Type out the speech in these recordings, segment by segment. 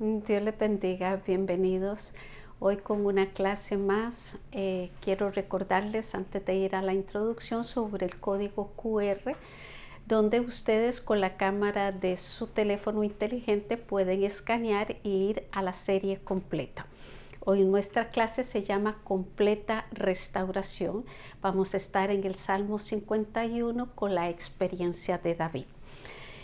Dios les bendiga, bienvenidos. Hoy con una clase más, quiero recordarles antes de ir a la introducción sobre el código QR, donde ustedes con la cámara de su teléfono inteligente pueden escanear e ir a la serie completa. Hoy nuestra clase se llama Completa Restauración. Vamos a estar en el Salmo 51 con la experiencia de David.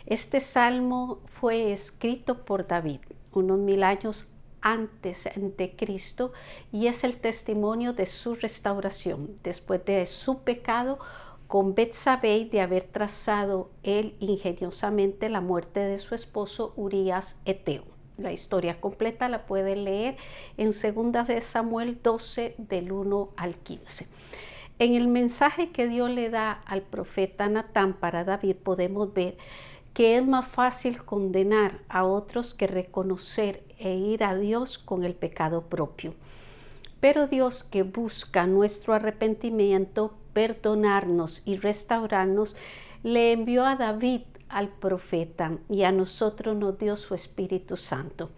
Este salmo fue escrito por David unos 1000 años antes de Cristo y es el testimonio de su restauración después de su pecado con Betsabé, de haber trazado él ingeniosamente la muerte de su esposo Urías Eteo. La historia completa la pueden leer en 2 de Samuel 12 del 1 al 15. En el mensaje que Dios le da al profeta Natán para David podemos ver que es más fácil condenar a otros que reconocer e ir a Dios con el pecado propio. Pero Dios, que busca nuestro arrepentimiento, perdonarnos y restaurarnos, le envió a David al profeta y a nosotros nos dio su Espíritu Santo.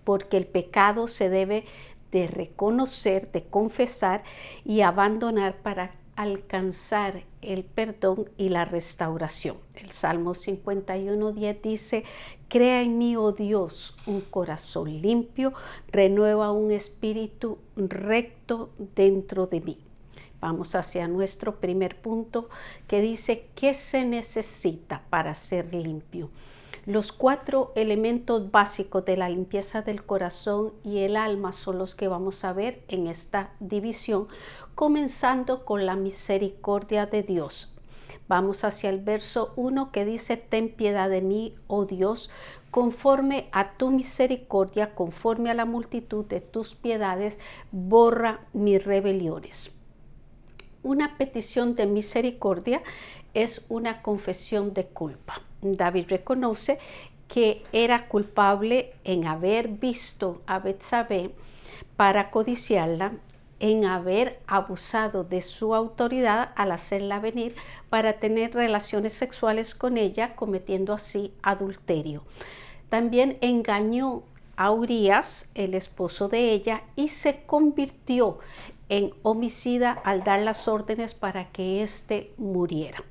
Porque el pecado se debe de reconocer, de confesar y abandonar para alcanzar el perdón y la restauración. El Salmo 51:10 dice: crea en mí, oh Dios, un corazón limpio, renueva un espíritu recto dentro de mí. Vamos hacia nuestro primer punto, que dice: ¿qué se necesita para ser limpio? Los 4 elementos básicos de la limpieza del corazón y el alma son los que vamos a ver en esta división, comenzando con la misericordia de Dios. Vamos hacia el verso 1 que dice: ten piedad de mí, oh Dios, conforme a tu misericordia, conforme a la multitud de tus piedades, borra mis rebeliones. Una petición de misericordia es una confesión de culpa. David reconoce que era culpable en haber visto a Betsabé para codiciarla, en haber abusado de su autoridad al hacerla venir para tener relaciones sexuales con ella, cometiendo así adulterio. También engañó a Urías, el esposo de ella, y se convirtió en homicida al dar las órdenes para que éste muriera.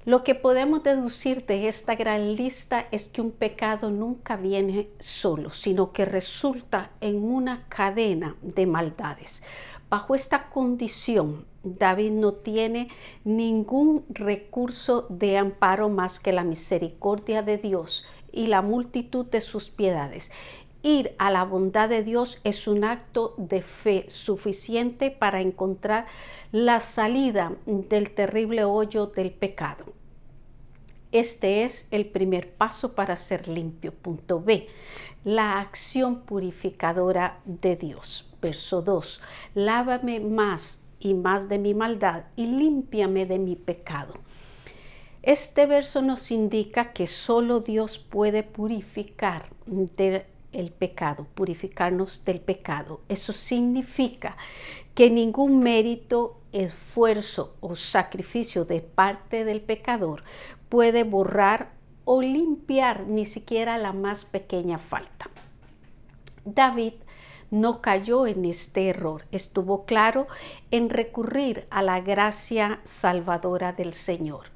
Lo que podemos deducir de esta gran lista es que un pecado nunca viene solo, sino que resulta en una cadena de maldades. Bajo esta condición, David no tiene ningún recurso de amparo más que la misericordia de Dios y la multitud de sus piedades. Ir a la bondad de Dios es un acto de fe suficiente para encontrar la salida del terrible hoyo del pecado. Este es el primer paso para ser limpio. Punto B, la acción purificadora de Dios. Verso 2, lávame más y más de mi maldad y límpiame de mi pecado. Este verso nos indica que solo Dios puede purificar el pecado, purificarnos del pecado. Eso significa que ningún mérito, esfuerzo o sacrificio de parte del pecador puede borrar o limpiar ni siquiera la más pequeña falta. David no cayó en este error, estuvo claro en recurrir a la gracia salvadora del Señor.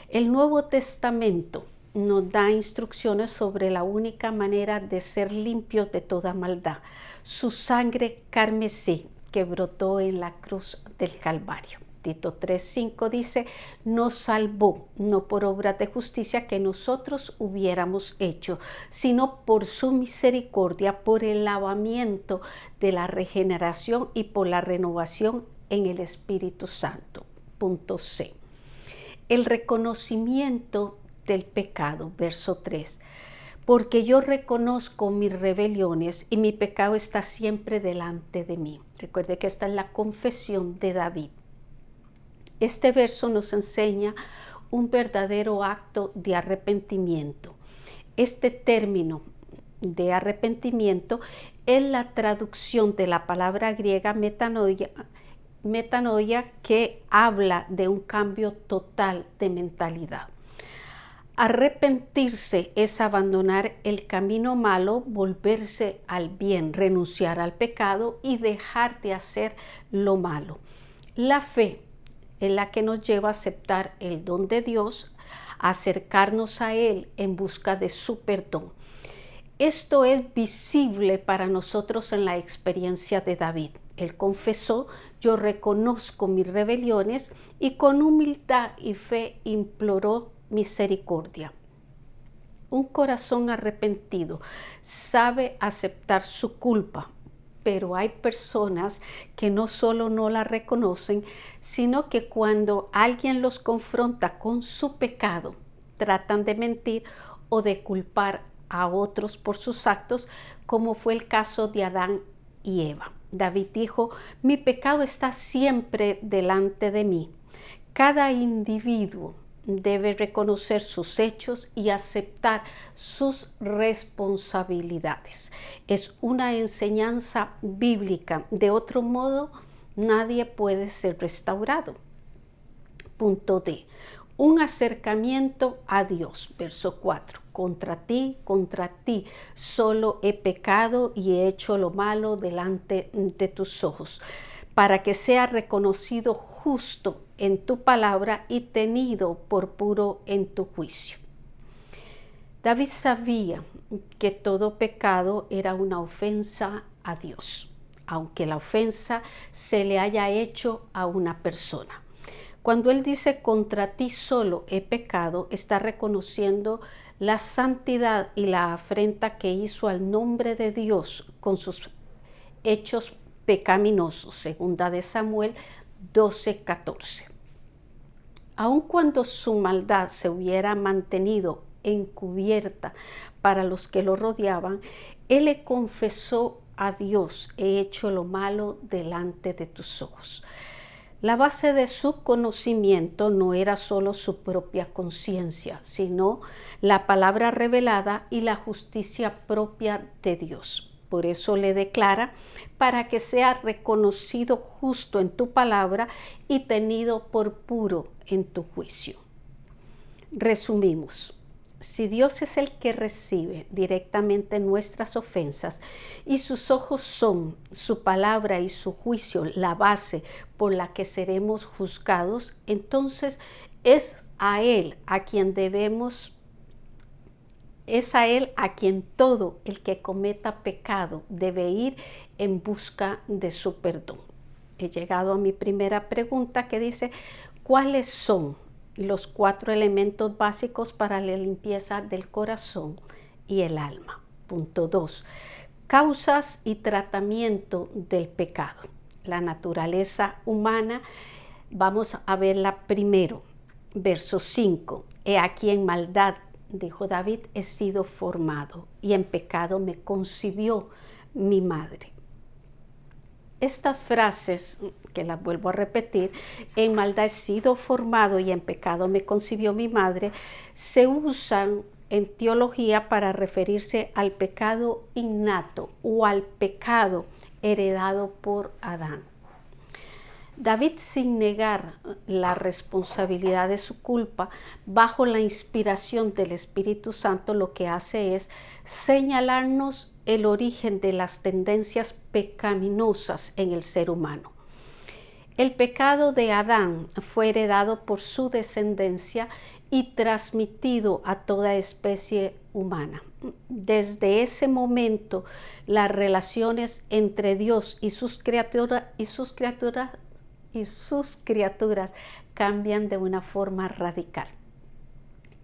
El Nuevo Testamento nos da instrucciones sobre la única manera de ser limpios de toda maldad: su sangre carmesí que brotó en la cruz del Calvario. Tito 3:5 dice: nos salvó, no por obras de justicia que nosotros hubiéramos hecho, sino por su misericordia, por el lavamiento de la regeneración y por la renovación en el Espíritu Santo. Punto C, el reconocimiento del pecado. Verso 3, porque yo reconozco mis rebeliones y mi pecado está siempre delante de mí. Recuerde que esta es la confesión de David. Este verso nos enseña un verdadero acto de arrepentimiento. Este término de arrepentimiento es la traducción de la palabra griega metanoia, que habla de un cambio total de mentalidad. Arrepentirse es abandonar el camino malo, volverse al bien, renunciar al pecado y dejar de hacer lo malo. La fe es la que nos lleva a aceptar el don de Dios, a acercarnos a Él en busca de su perdón. Esto es visible para nosotros en la experiencia de David. Él confesó: yo reconozco mis rebeliones, y con humildad y fe imploró misericordia. Un corazón arrepentido sabe aceptar su culpa, pero hay personas que no solo no la reconocen, sino que cuando alguien los confronta con su pecado, tratan de mentir o de culpar a otros por sus actos, como fue el caso de Adán y Eva. David dijo: mi pecado está siempre delante de mí. Cada individuo debe reconocer sus hechos y aceptar sus responsabilidades. Es una enseñanza bíblica. De otro modo, nadie puede ser restaurado. Punto D. Un acercamiento a Dios. Verso 4. Contra ti, solo he pecado y he hecho lo malo delante de tus ojos, para que sea reconocido justo en tu palabra y tenido por puro en tu juicio. David sabía que todo pecado era una ofensa a Dios, aunque la ofensa se le haya hecho a una persona. Cuando él dice contra ti solo he pecado, está reconociendo la santidad y la afrenta que hizo al nombre de Dios con sus hechos pecaminosos. Segunda de Samuel 12:14. Aun cuando su maldad se hubiera mantenido encubierta para los que lo rodeaban, él le confesó a Dios: he hecho lo malo delante de tus ojos. La base de su conocimiento no era solo su propia conciencia, sino la palabra revelada y la justicia propia de Dios. Por eso le declara: para que sea reconocido justo en tu palabra y tenido por puro en tu juicio. Resumimos. Si Dios es el que recibe directamente nuestras ofensas y sus ojos son su palabra y su juicio la base por la que seremos juzgados, entonces es a Él a quien todo el que cometa pecado debe ir en busca de su perdón. He llegado a mi primera pregunta, que dice: ¿cuáles son los 4 elementos básicos para la limpieza del corazón y el alma? Punto 2. Causas y tratamiento del pecado. La naturaleza humana, vamos a verla primero. Verso 5. He aquí en maldad, dijo David, he sido formado, y en pecado me concibió mi madre. Estas frases, que las vuelvo a repetir: en maldad he sido formado y en pecado me concibió mi madre, se usan en teología para referirse al pecado innato o al pecado heredado por Adán. David, sin negar la responsabilidad de su culpa, bajo la inspiración del Espíritu Santo, lo que hace es señalarnos el origen de las tendencias pecaminosas en el ser humano. El pecado de Adán fue heredado por su descendencia y transmitido a toda especie humana. Desde ese momento, las relaciones entre Dios y sus criaturas cambian de una forma radical.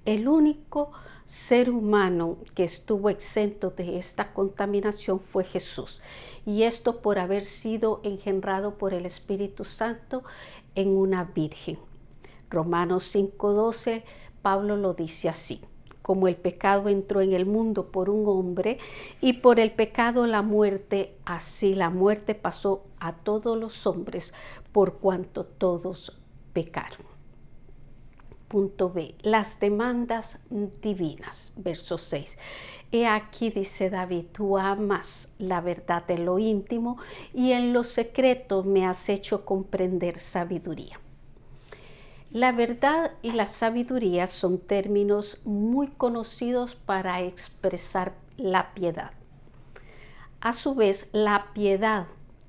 El único ser humano que estuvo exento de esta contaminación fue Jesús, y esto por haber sido engendrado por el Espíritu Santo en una virgen. Romanos 5:12, Pablo lo dice así: como el pecado entró en el mundo por un hombre, y por el pecado la muerte, así la muerte pasó a todos los hombres, por cuanto todos pecaron. Punto B. Las demandas divinas. Verso 6. He aquí, dice David, tú amas la verdad en lo íntimo y en lo secreto me has hecho comprender sabiduría. La verdad y la sabiduría son términos muy conocidos para expresar la piedad. A su vez, la piedad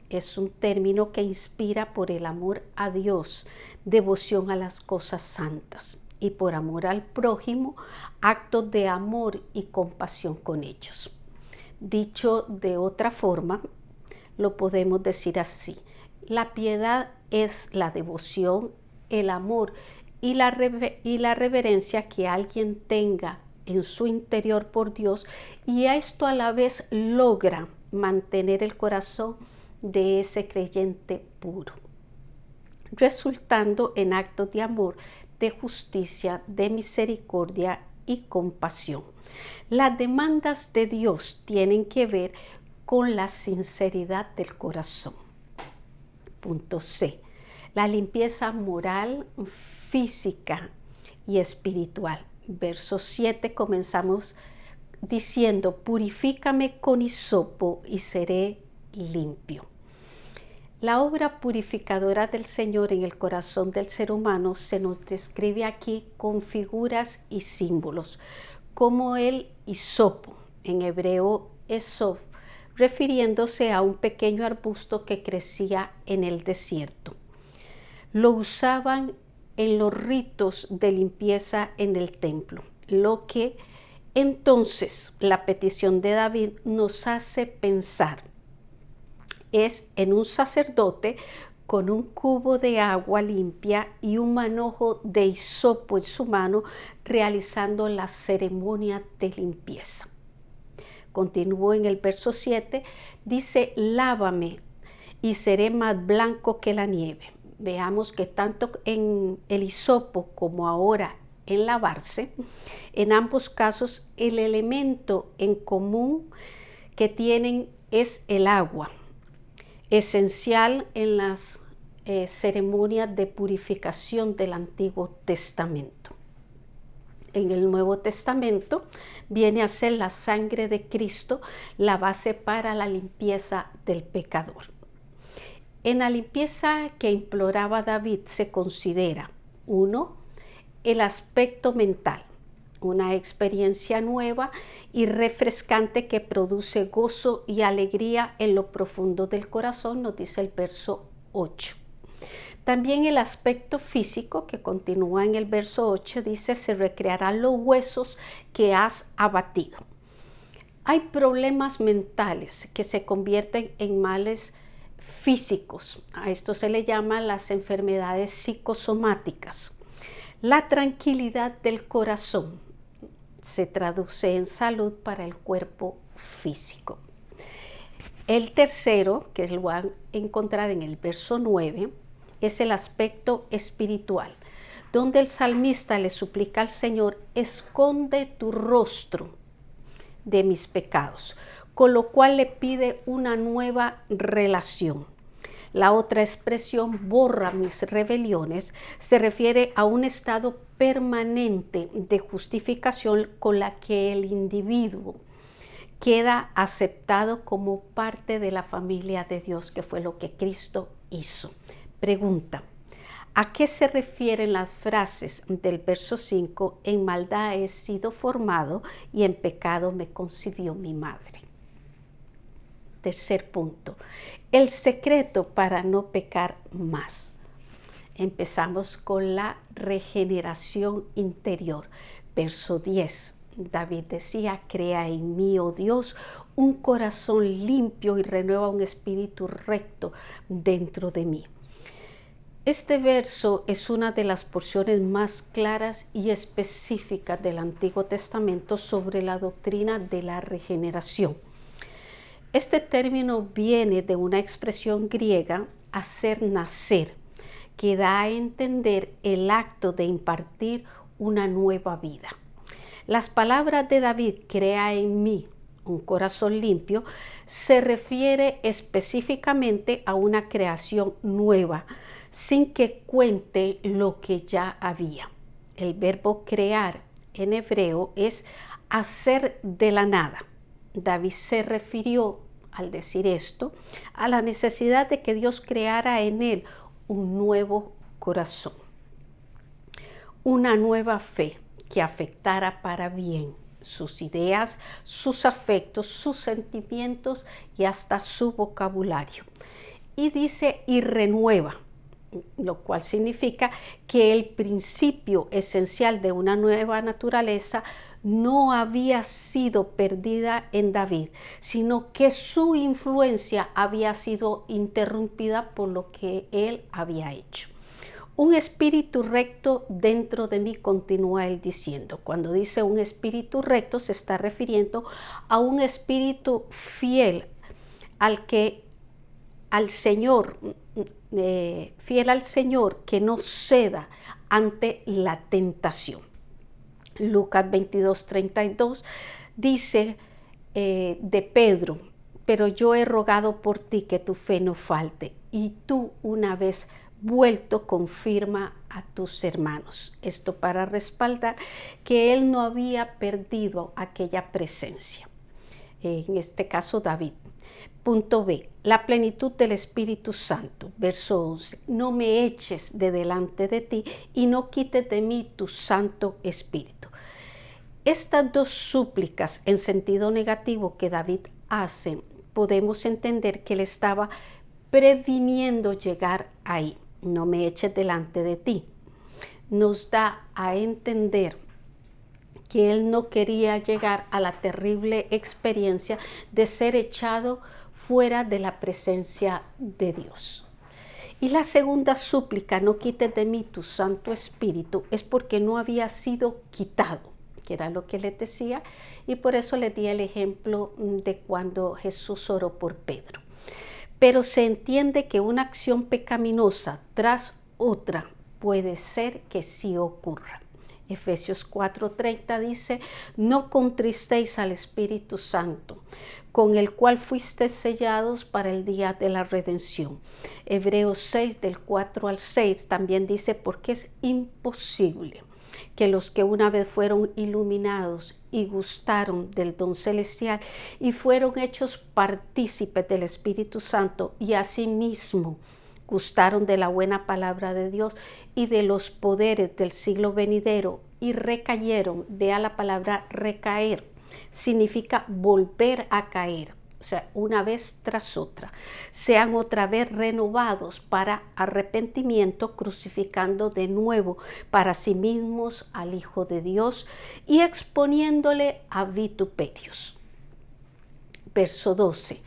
es un término que inspira por el amor a Dios, devoción a las cosas santas y por amor al prójimo, actos de amor y compasión con ellos. Dicho de otra forma, lo podemos decir así: la piedad es la devoción, el amor y la reverencia que alguien tenga en su interior por Dios, y a esto a la vez logra mantener el corazón de ese creyente puro, resultando en actos de amor, de justicia, de misericordia y compasión. Las demandas de Dios tienen que ver con la sinceridad del corazón. Punto C. La limpieza moral, física y espiritual. Verso 7 comenzamos diciendo: purifícame con hisopo y seré limpio. La obra purificadora del Señor en el corazón del ser humano se nos describe aquí con figuras y símbolos, como el hisopo, en hebreo esov, refiriéndose a un pequeño arbusto que crecía en el desierto. Lo usaban en los ritos de limpieza en el templo, lo que entonces la petición de David nos hace pensar es en un sacerdote con un cubo de agua limpia y un manojo de hisopo en su mano, realizando la ceremonia de limpieza. Continúo en el verso 7, dice: lávame y seré más blanco que la nieve. Veamos que tanto en el hisopo como ahora en lavarse, en ambos casos el elemento en común que tienen es el agua, esencial en las ceremonias de purificación del Antiguo Testamento. En el Nuevo Testamento viene a ser la sangre de Cristo la base para la limpieza del pecador. En la limpieza que imploraba David se considera: 1. El aspecto mental, una experiencia nueva y refrescante que produce gozo y alegría en lo profundo del corazón, nos dice el verso 8. También el aspecto físico, que continúa en el verso 8, dice: se recrearán los huesos que has abatido. Hay problemas mentales que se convierten en males físicos. A esto se le llama las enfermedades psicosomáticas. La tranquilidad del corazón se traduce en salud para el cuerpo físico. El tercero, que lo van a encontrar en el verso 9, es el aspecto espiritual, donde el salmista le suplica al Señor: esconde tu rostro de mis pecados, con lo cual le pide una nueva relación. La otra expresión, borra mis rebeliones, se refiere a un estado permanente de justificación con la que el individuo queda aceptado como parte de la familia de Dios, que fue lo que Cristo hizo. Pregunta: ¿a qué se refieren las frases del verso 5? En maldad he sido formado y en pecado me concibió mi madre. Tercer punto, el secreto para no pecar más. Empezamos con la regeneración interior. Verso 10, David decía: crea en mí, oh Dios, un corazón limpio y renueva un espíritu recto dentro de mí. Este verso es una de las porciones más claras y específicas del Antiguo Testamento sobre la doctrina de la regeneración. Este término viene de una expresión griega, hacer nacer, que da a entender el acto de impartir una nueva vida. Las palabras de David, crea en mí un corazón limpio, se refiere específicamente a una creación nueva, sin que cuente lo que ya había. El verbo crear en hebreo es hacer de la nada. David se refirió, al decir esto, a la necesidad de que Dios creara en él un nuevo corazón. una nueva fe que afectara para bien sus ideas, sus afectos, sus sentimientos y hasta su vocabulario. Y dice, y renueva, lo cual significa que el principio esencial de una nueva naturaleza no había sido perdida en David, sino que su influencia había sido interrumpida por lo que él había hecho. Un espíritu recto dentro de mí, continúa él diciendo. Cuando dice un espíritu recto, se está refiriendo a un espíritu fiel al Señor, fiel al Señor, que no ceda ante la tentación. Lucas 22:32 dice de Pedro, pero yo he rogado por ti que tu fe no falte, y tú una vez vuelto confirma a tus hermanos. Esto para respaldar que él no había perdido aquella presencia. En este caso David. Punto B, la plenitud del Espíritu Santo. Verso 11, no me eches de delante de ti y no quites de mí tu Santo Espíritu. Estas dos súplicas en sentido negativo que David hace, podemos entender que él estaba previniendo llegar ahí. No me eches delante de ti. Nos da a entender que él no quería llegar a la terrible experiencia de ser echado fuera de la presencia de Dios. Y la segunda súplica, no quites de mí tu Santo Espíritu, es porque no había sido quitado, que era lo que les decía, y por eso les di el ejemplo de cuando Jesús oró por Pedro. Pero se entiende que una acción pecaminosa tras otra puede ser que sí ocurra. Efesios 4:30 dice, no contristéis al Espíritu Santo, con el cual fuisteis sellados para el día de la redención. Hebreos 6, del 4 al 6 también dice, porque es imposible que los que una vez fueron iluminados y gustaron del don celestial y fueron hechos partícipes del Espíritu Santo y asimismo gustaron de la buena palabra de Dios y de los poderes del siglo venidero y recayeron. Vea la palabra recaer, significa volver a caer, o sea, una vez tras otra, sean otra vez renovados para arrepentimiento, crucificando de nuevo para sí mismos al Hijo de Dios y exponiéndole a vituperios. Verso 12.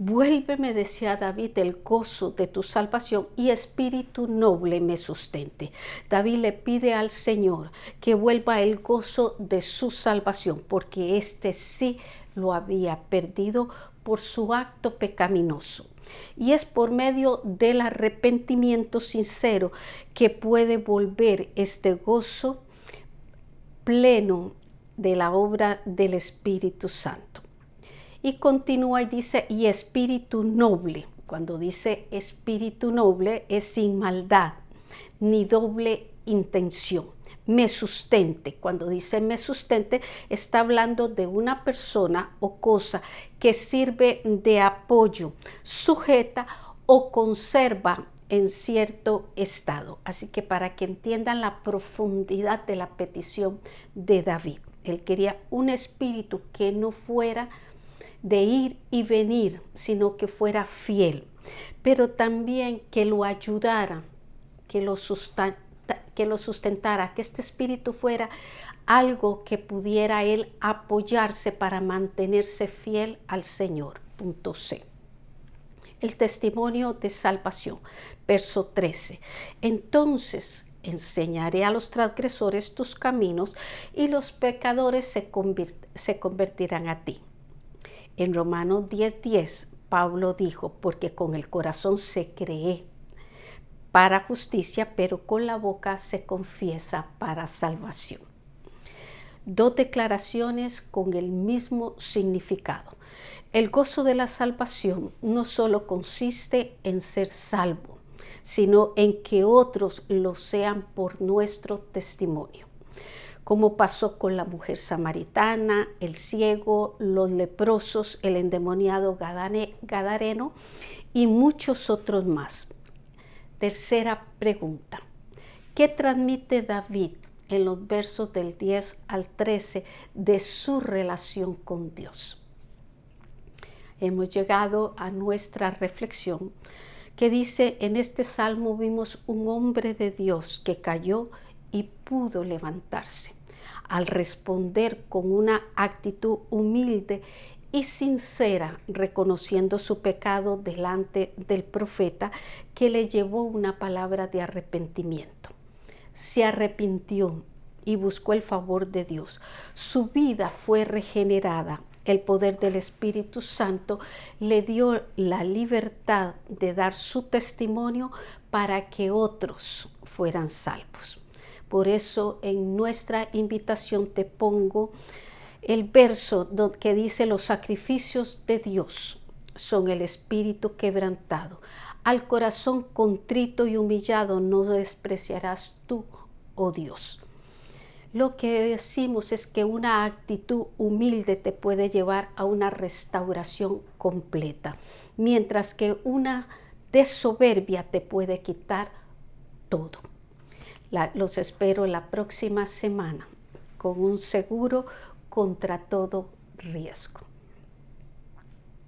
Vuélveme, decía David, el gozo de tu salvación y espíritu noble me sustente. David le pide al Señor que vuelva el gozo de su salvación, porque éste sí lo había perdido por su acto pecaminoso. Y es por medio del arrepentimiento sincero que puede volver este gozo pleno de la obra del Espíritu Santo. Y continúa y dice, y espíritu noble. Cuando dice espíritu noble es sin maldad ni doble intención. Me sustente. Cuando dice me sustente, está hablando de una persona o cosa que sirve de apoyo, sujeta o conserva en cierto estado. Así que para que entiendan la profundidad de la petición de David, él quería un espíritu que no fuera de ir y venir, sino que fuera fiel, pero también que lo ayudara, que lo sustentara, que este espíritu fuera algo que pudiera él apoyarse para mantenerse fiel al Señor. Punto C. El testimonio de salvación, verso 13. Entonces enseñaré a los transgresores tus caminos y los pecadores se convertirán a ti. En Romanos 10:10, Pablo dijo, porque con el corazón se cree para justicia, pero con la boca se confiesa para salvación. Dos declaraciones con el mismo significado. El gozo de la salvación no solo consiste en ser salvo, sino en que otros lo sean por nuestro testimonio. Como pasó con la mujer samaritana, el ciego, los leprosos, el endemoniado gadareno y muchos otros más. Tercera pregunta. ¿Qué transmite David en los versos del 10 al 13 de su relación con Dios. Hemos llegado a nuestra reflexión que dice: en este salmo vimos un hombre de Dios que cayó y pudo levantarse al responder con una actitud humilde y sincera, reconociendo su pecado delante del profeta, que le llevó una palabra de arrepentimiento. Se arrepintió y buscó el favor de Dios. Su vida fue regenerada. El poder del Espíritu Santo le dio la libertad de dar su testimonio para que otros fueran salvos. Por eso en nuestra invitación te pongo el verso que dice: los sacrificios de Dios son el espíritu quebrantado. Al corazón contrito y humillado no despreciarás tú, oh Dios. Lo que decimos es que una actitud humilde te puede llevar a una restauración completa, mientras que una de soberbia te puede quitar todo. Los espero la próxima semana con un seguro contra todo riesgo.